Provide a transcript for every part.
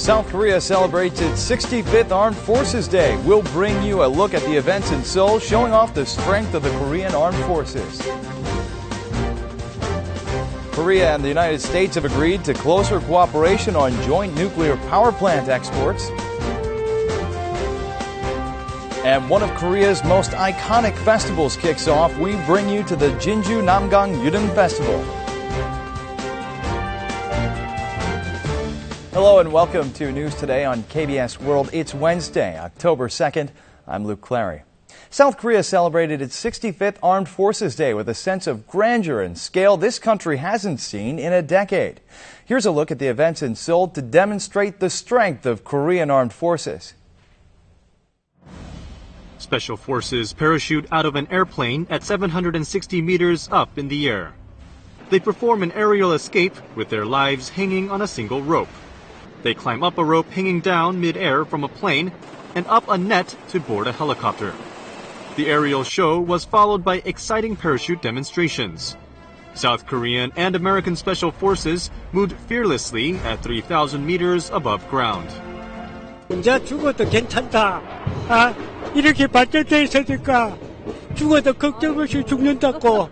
South Korea celebrates its 65th Armed Forces Day. We'll bring you a look at the events in Seoul, showing off the strength of the Korean Armed Forces. Korea and the United States have agreed to closer cooperation on joint nuclear power plant exports. And one of Korea's most iconic festivals kicks off. We bring you to the Jinju Namgang Yudum Festival. Hello and welcome to News Today on KBS World. It's Wednesday, October 2nd. I'm Luke Clary. South Korea celebrated its 65th Armed Forces Day with a sense of grandeur and scale this country hasn't seen in a decade. Here's a look at the events in Seoul to demonstrate the strength of Korean armed forces. Special forces parachute out of an airplane at 760 meters up in the air. They perform an aerial escape with their lives hanging on a single rope. They climb up a rope hanging down mid-air from a plane and up a net to board a helicopter. The aerial show was followed by exciting parachute demonstrations. South Korean and American special forces moved fearlessly at 3,000 meters above ground. 이제 죽어도 괜찮다. 이렇게 발전돼 있으니까 죽어도 걱정 없이 죽는다고.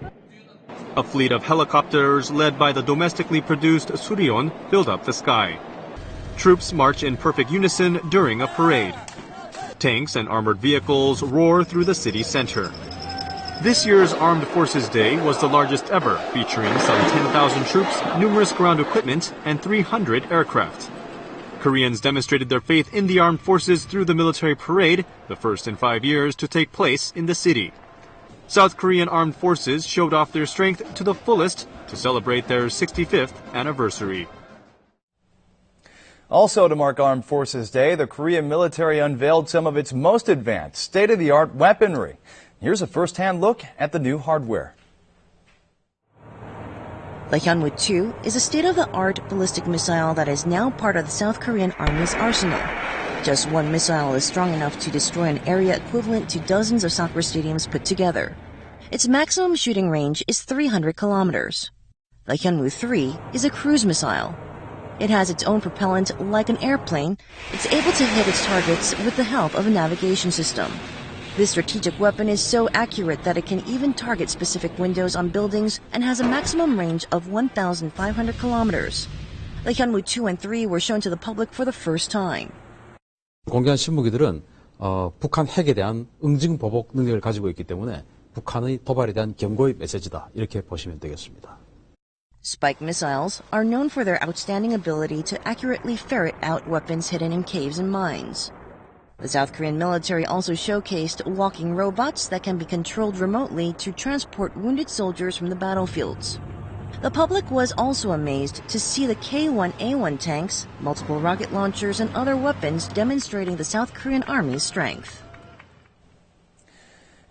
A fleet of helicopters led by the domestically produced Suryeon filled up the sky. Troops march in perfect unison during a parade. Tanks and armored vehicles roar through the city center. This year's Armed Forces Day was the largest ever, featuring some 10,000 troops, numerous ground equipment, and 300 aircraft. Koreans demonstrated their faith in the armed forces through the military parade, the first in 5 years to take place in the city. South Korean armed forces showed off their strength to the fullest to celebrate their 65th anniversary. Also to mark Armed Forces Day, the Korean military unveiled some of its most advanced, state-of-the-art weaponry. Here's a first-hand look at the new hardware. The Hyunwoo-2 is a state-of-the-art ballistic missile that is now part of the South Korean Army's arsenal. Just one missile is strong enough to destroy an area equivalent to dozens of soccer stadiums put together. Its maximum shooting range is 300 kilometers. The Hyunwoo-3 is a cruise missile. It has its own propellant like an airplane. It's able to hit its targets with the help of a navigation system. This strategic weapon is so accurate that it can even target specific windows on buildings and has a maximum range of 1,500 kilometers. The Hyunwoo-2 and 3 were shown to the public for the first time. 공개한 신무기들은 북한 핵에 대한 응징 보복 능력을 가지고 있기 때문에 북한의 도발에 대한 경고의 메시지다 이렇게 보시면 되겠습니다. Spike missiles are known for their outstanding ability to accurately ferret out weapons hidden in caves and mines. The South Korean military also showcased walking robots that can be controlled remotely to transport wounded soldiers from the battlefields. The public was also amazed to see the K-1A1 tanks, multiple rocket launchers, and other weapons demonstrating the South Korean Army's strength.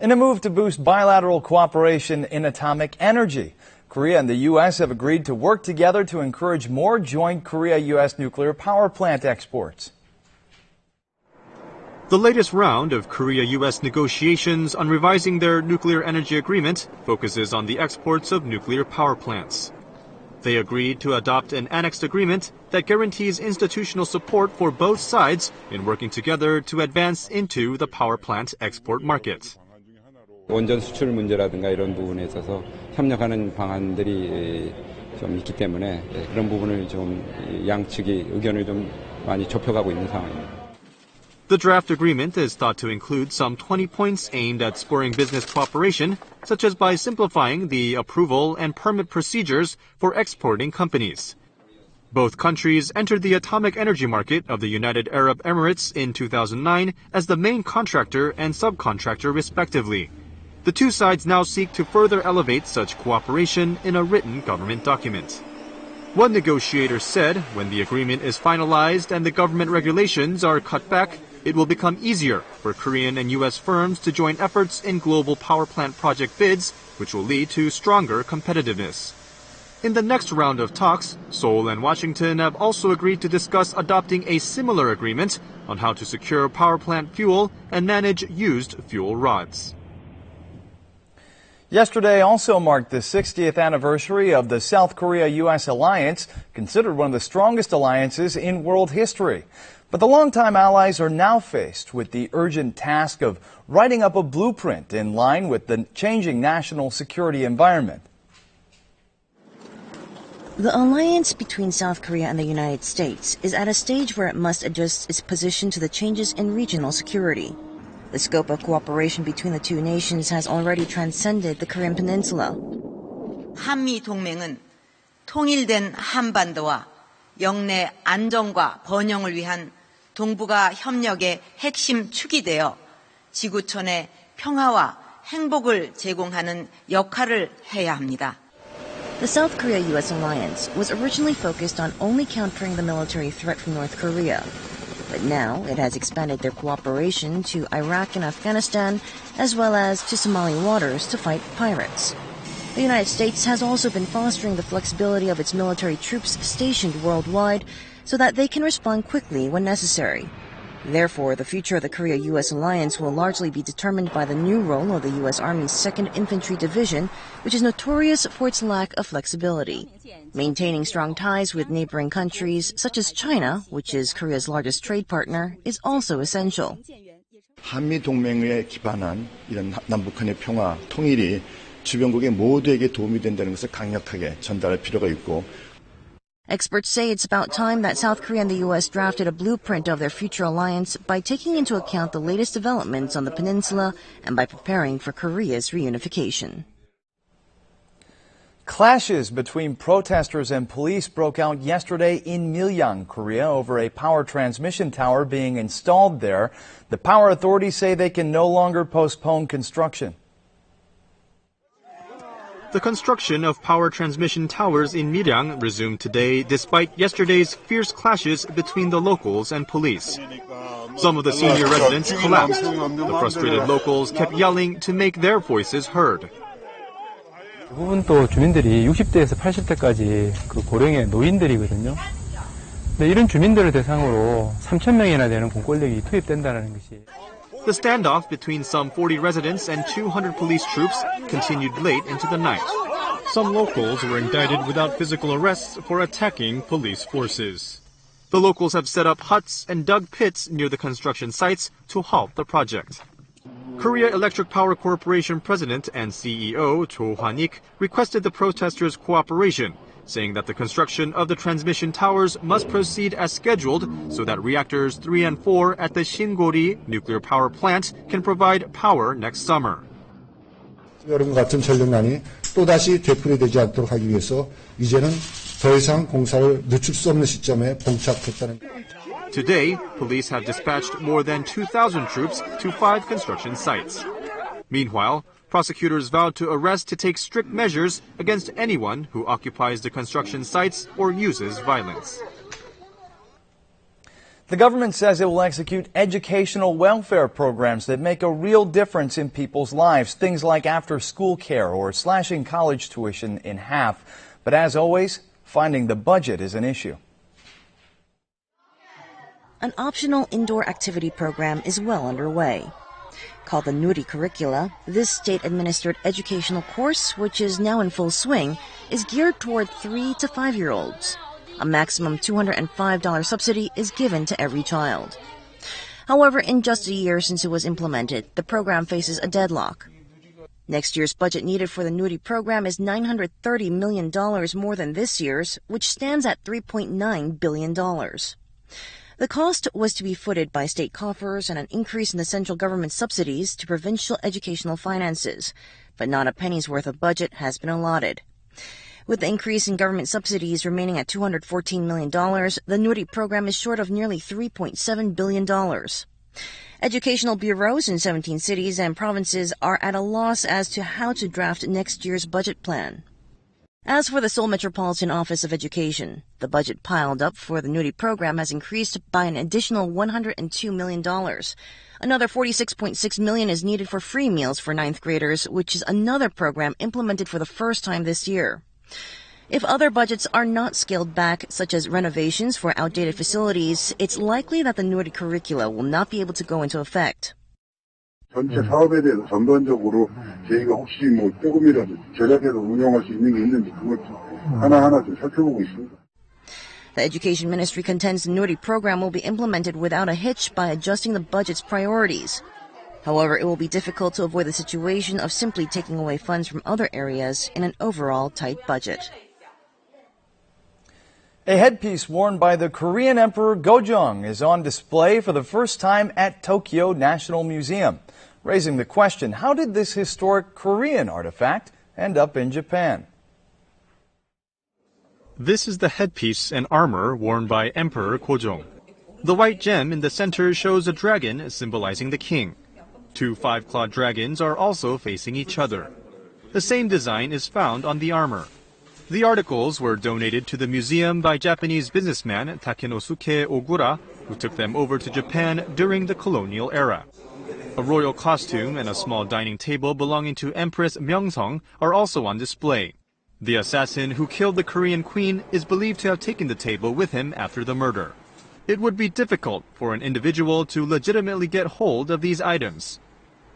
In a move to boost bilateral cooperation in atomic energy, Korea and the U.S. have agreed to work together to encourage more joint Korea-U.S. nuclear power plant exports. The latest round of Korea-U.S. negotiations on revising their nuclear energy agreement focuses on the exports of nuclear power plants. They agreed to adopt an annexed agreement that guarantees institutional support for both sides in working together to advance into the power plant export market. 원전 수출 문제라든가 이런 부분에 있어서 협력하는 방안들이 좀 있기 때문에 그런 부분을 좀 양측이 의견을 좀 많이 좁혀가고 있는 상황입니다. The draft agreement is thought to include some 20 points aimed at spurring business cooperation, such as by simplifying the approval and permit procedures for exporting companies. Both countries entered the atomic energy market of the United Arab Emirates in 2009 as the main contractor and subcontractor respectively. The two sides now seek to further elevate such cooperation in a written government document. One negotiator said when the agreement is finalized and the government regulations are cut back, it will become easier for Korean and U.S. firms to join efforts in global power plant project bids, which will lead to stronger competitiveness. In the next round of talks, Seoul and Washington have also agreed to discuss adopting a similar agreement on how to secure power plant fuel and manage used fuel rods. Yesterday also marked the 60th anniversary of the South Korea-U.S. alliance, considered one of the strongest alliances in world history. But the longtime allies are now faced with the urgent task of writing up a blueprint in line with the changing national security environment. The alliance between South Korea and the United States is at a stage where it must adjust its position to the changes in regional security. The scope of cooperation between the two nations has already transcended the Korean peninsula. 한미 동맹은 통일된 한반도와 영내 안정과 번영을 위한 동북아 협력의 핵심 축이 되어 지구촌의 평화와 행복을 제공하는 역할을 해야 합니다. The South Korea-U.S. alliance was originally focused on only countering the military threat from North Korea. But now it has expanded their cooperation to Iraq and Afghanistan, as well as to Somali waters to fight pirates. The United States has also been fostering the flexibility of its military troops stationed worldwide so that they can respond quickly when necessary. Therefore, the future of the Korea-U.S. alliance will largely be determined by the new role of the U.S. Army's 2nd Infantry Division, which is notorious for its lack of flexibility. Maintaining strong ties with neighboring countries, such as China, which is Korea's largest trade partner, is also essential. 한미 동맹에 기반한 이런 남북한의 평화, 통일이 주변국의 모두에게 도움이 된다는 것을 강력하게 전달할 필요가 있고. Experts say it's about time that South Korea and the U.S. drafted a blueprint of their future alliance by taking into account the latest developments on the peninsula and by preparing for Korea's reunification. Clashes between protesters and police broke out yesterday in Milyang, Korea, over a power transmission tower being installed there. The power authorities say they can no longer postpone construction. The construction of power transmission towers in Midair resumed today despite yesterday's fierce clashes between the locals and police. Some of the senior residents collapsed. The frustrated locals kept yelling to make their voices heard. 대부분 또 주민들이 60대에서 80대까지 그 고령의 노인들이거든요. 근데 이런 주민들을 대상으로 3,000명이나 되는 공권력이 투입된다는 것이. The standoff between some 40 residents and 200 police troops continued late into the night. Some locals were indicted without physical arrests for attacking police forces. The locals have set up huts and dug pits near the construction sites to halt the project. Korea Electric Power Corporation President and CEO Cho Hwan-ik requested the protesters' cooperation, saying that the construction of the transmission towers must proceed as scheduled so that reactors 3 and 4 at the Shingori nuclear power plant can provide power next summer. 여러분과 같은 전력난이 또다시 되풀이되지 않도록 하기 위해서 이제는 더 이상 공사를 늦출 수 없는 시점에 봉착했다는 겁니다. Today, police have dispatched more than 2,000 troops to 5 construction sites. Meanwhile, prosecutors vowed to arrest to take strict measures against anyone who occupies the construction sites or uses violence. The government says it will execute educational welfare programs that make a real difference in people's lives, things like after-school care or slashing college tuition in half. But as always, finding the budget is an issue. An optional indoor activity program is well underway. Called the Nuri curricula, this state-administered educational course, which is now in full swing, is geared toward 3 to 5-year-olds. A maximum $205 subsidy is given to every child. However, in just a year since it was implemented, the program faces a deadlock. Next year's budget needed for the Nuri program is $930 million more than this year's, which stands at $3.9 billion. The cost was to be footed by state coffers and an increase in the central government subsidies to provincial educational finances, but not a penny's worth of budget has been allotted. With the increase in government subsidies remaining at $214 million, the Nuri program is short of nearly $3.7 billion. Educational bureaus in 17 cities and provinces are at a loss as to how to draft next year's budget plan. As for the Seoul Metropolitan Office of Education, the budget piled up for the Nuri program has increased by an additional $102 million. Another $46.6 million is needed for free meals for 9th graders, which is another program implemented for the first time this year. If other budgets are not scaled back, such as renovations for outdated facilities, it's likely that the Nuri curricula will not be able to go into effect. 전체 사업에 대해서 전반적으로 저희가 혹시 뭐 조금이라도 절약해서 운영할 수 있는 게 있는지 그걸 하나하나 좀 살펴보고 있습니다. The Education Ministry contends the Nuri program will be implemented without a hitch by adjusting the budget's priorities. However, it will be difficult to avoid the situation of simply taking away funds from other areas in an overall tight budget. A headpiece worn by the Korean Emperor Gojong is on display for the first time at Tokyo National Museum, raising the question, how did this historic Korean artifact end up in Japan? This is the headpiece and armor worn by Emperor Gojong. The white gem in the center shows a dragon symbolizing the king. Two five-clawed dragons are also facing each other. The same design is found on the armor. The articles were donated to the museum by Japanese businessman Takenosuke Ogura, who took them over to Japan during the colonial era. A royal costume and a small dining table belonging to Empress Myeongseong are also on display. The assassin who killed the Korean queen is believed to have taken the table with him after the murder. It would be difficult for an individual to legitimately get hold of these items.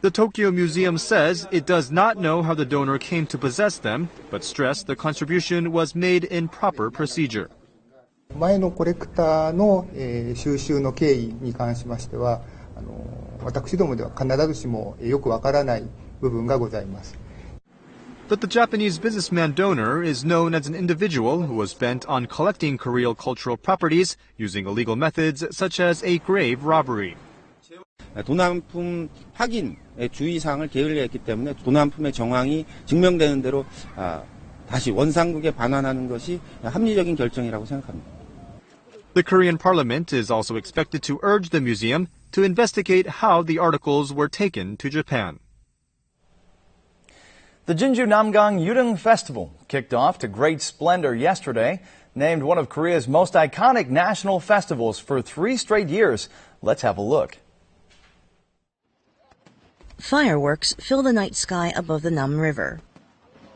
The Tokyo Museum says it does not know how the donor came to possess them, but stressed the contribution was made in proper procedure. 前のコレクターの収集の経緯に関しましては、私どもでは必ずしもよくわからない部分がございます。But the Japanese businessman donor is known as an individual who was bent on collecting Korean cultural properties using illegal methods such as a grave robbery. 도난품 확인의 주의사항을 게을리했기 때문에 도난품의 정황이 증명되는 대로 다시 원상국에 반환하는 것이 합리적인 결정이라고 생각합니다. The Korean parliament is also expected to urge the museum to investigate how the articles were taken to Japan. The Jinju Namgang Yudong Festival kicked off to great splendor yesterday, named one of Korea's most iconic national festivals for 3 straight years. Let's have a look. Fireworks fill the night sky above the Nam River.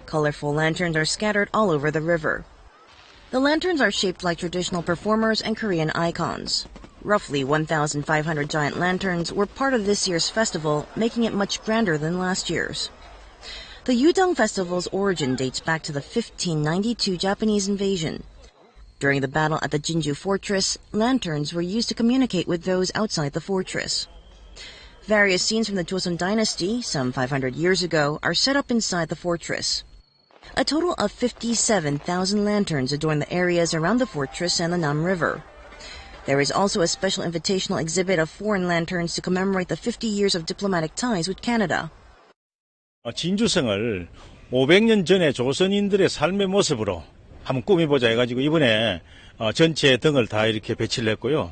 Colorful lanterns are scattered all over the river. The lanterns are shaped like traditional performers and Korean icons. Roughly 1,500 giant lanterns were part of this year's festival, making it much grander than last year's. The Yudong Festival's origin dates back to the 1592 Japanese invasion. During the battle at the Jinju Fortress, lanterns were used to communicate with those outside the fortress. Various scenes from the Joseon Dynasty, some 500 years ago, are set up inside the fortress. A total of 57,000 lanterns adorn the areas around the fortress and the Nam River. There is also a special invitational exhibit of foreign lanterns to commemorate the 50 years of diplomatic ties with Canada. 진주성을 500년 전의 조선인들의 삶의 모습으로 한번 꾸며보자 해가지고 이번에 전체 등을 다 이렇게 배치를 했고요.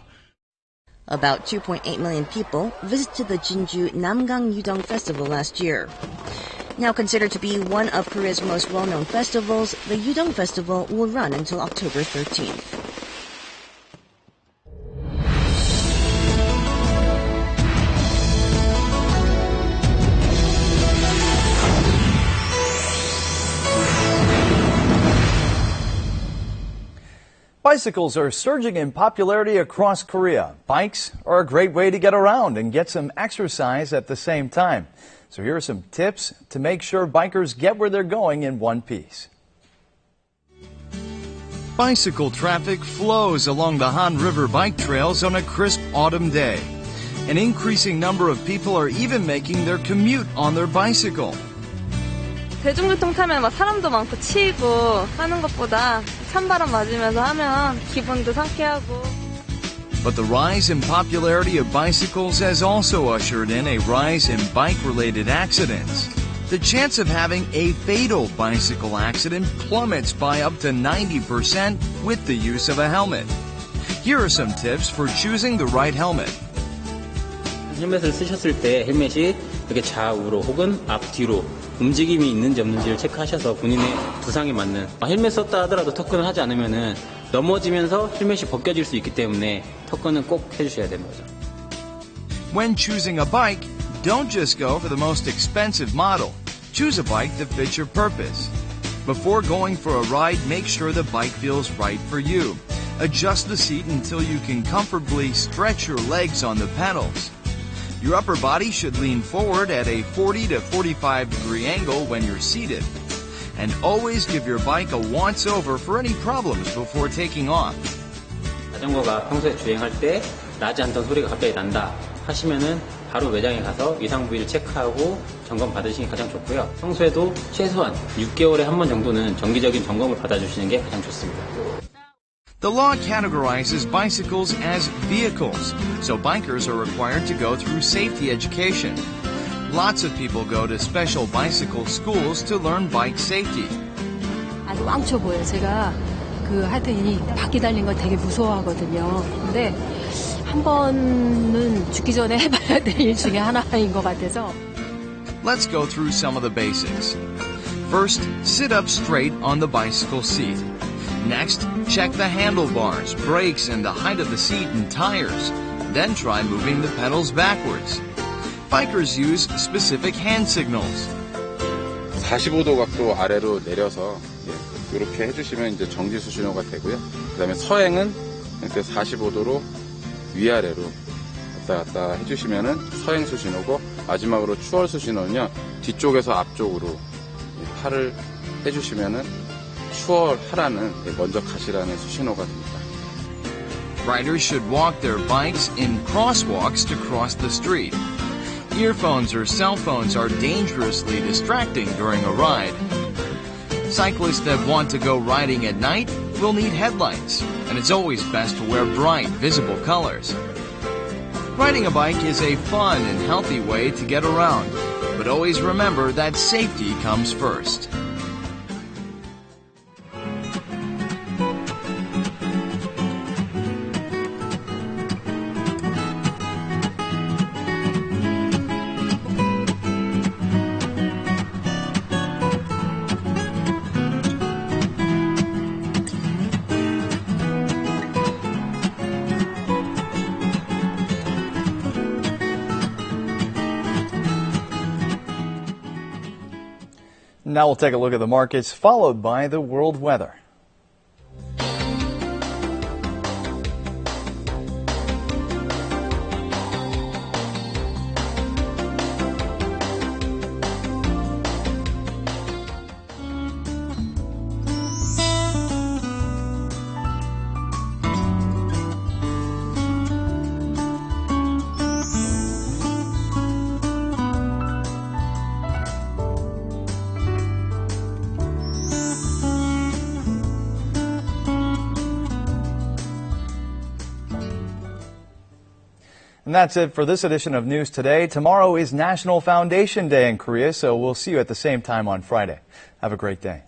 About 2.8 million people visited the Jinju Namgang Yudong Festival last year. Now considered to be one of Korea's most well-known festivals, the Yudong Festival will run until October 13th. Bicycles are surging in popularity across Korea. Bikes are a great way to get around and get some exercise at the same time. So here are some tips to make sure bikers get where they're going in one piece. Bicycle traffic flows along the Han River bike trails on a crisp autumn day. An increasing number of people are even making their commute on their bicycle. 대중교통 타면 막 사람도 많고 치이고 하는 것보다 찬바람 맞으면서 하면 기분도 상쾌하고. But the rise in popularity of bicycles has also ushered in a rise in bike-related accidents. The chance of having a fatal bicycle accident plummets by up to 90% with the use of a helmet. Here are some tips for choosing the right helmet. 헬멧을 쓰셨을 때 헬멧이 이렇게 좌우로 혹은 앞뒤로 움직임이 있는지 없는지를 체크하셔서 본인의 부상에 맞는 헬멧 썼다 하더라도 터크는 하지 않으면은 넘어지면서 헬멧이 벗겨질 수 있기 때문에 터크는 꼭 해주셔야 되는 거죠. When choosing a bike, don't just go for the most expensive model. Choose a bike that fits your purpose. Before going for a ride, make sure the bike feels right for you. Adjust the seat until you can comfortably stretch your legs on the pedals. Your upper body should lean forward at a 40 to 45 degree angle when you're seated. And always give your bike a once-over for any problems before taking off. 자전거가 평소에 주행할 때 나지 않던 소리가 갑자기 난다 하시면은 바로 매장에 가서 이상 부위를 체크하고 점검 받으시는 게 가장 좋고요. 평소에도 최소한 6개월에 한 번 정도는 정기적인 점검을 받아주시는 게 가장 좋습니다. The law categorizes bicycles as vehicles, so bikers are required to go through safety education. Lots of people go to special bicycle schools to learn bike safety. 아주 왕초 보여요. 제가 하여튼 이 바퀴 달린 거 되게 무서워하거든요. 근데 한 번은 죽기 전에 해봐야 될 일 중에 하나인 것 같아서. Let's go through some of the basics. First, sit up straight on the bicycle seat. Next, check the handlebars, brakes, and the height of the seat and tires. Then try moving the pedals backwards. Bikers use specific hand signals. 45도 각도 아래로 내려서 이렇게 해주시면 이제 정지 수신호가 되고요. 그다음에 서행은 45도로 위아래로 왔다 갔다 해주시면은 서행 수신호고, 마지막으로 추월 수신호는요, 뒤쪽에서 앞쪽으로 팔을 해주시면은 추월하라는, 먼저 가시라는 수신호가 됩니다. Riders should walk their bikes in crosswalks to cross the street. Earphones or cell phones are dangerously distracting during a ride. Cyclists that want to go riding at night will need headlights, and it's always best to wear bright, visible colors. Riding a bike is a fun and healthy way to get around, but always remember that safety comes first. Now we'll take a look at the markets, followed by the world weather. And that's it for this edition of News Today. Tomorrow is National Foundation Day in Korea, so we'll see you at the same time on Friday. Have a great day.